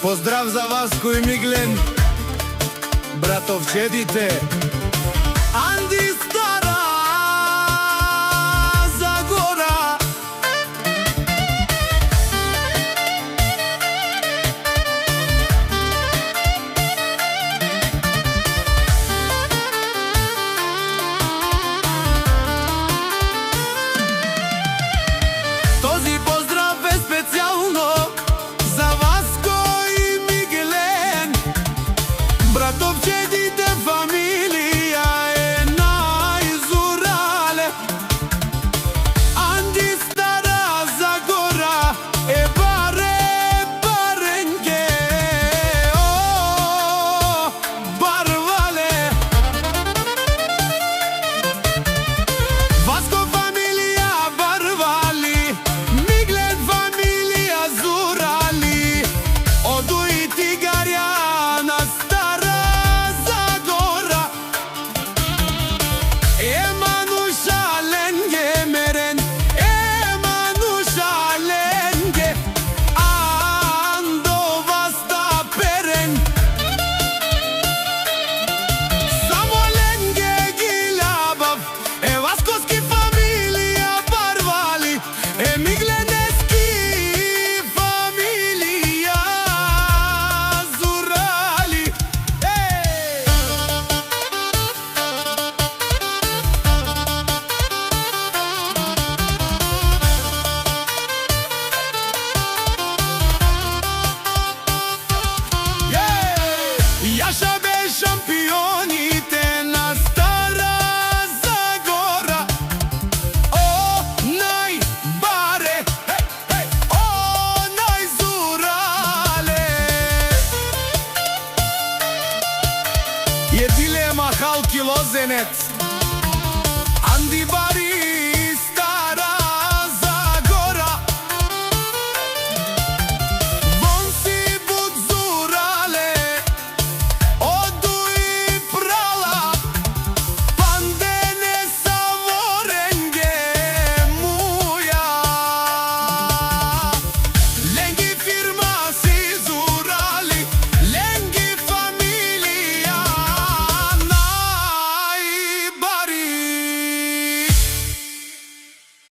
Поздрав за Васко и Миглен, братовчедите. Анди Стара Загора. Този поздрав е специално за Васко и Миглен, братовчедите, фамилија е најзурале. Анди Стара Загора е баренке, барвале. Васко фамилија барвали, Миглен фамилија зурали. Оду и тигарја на Стара Загора. Емануша ленге мерен, емануша ленге, андо васта перен. Само ленге гилабав, е васкоски фамилија барвали, е мигленески фамилија зурали. Јаша бе шампионите на Стара Загора. О, најбаре, о, најзурале. Једиле махалки Лозенец.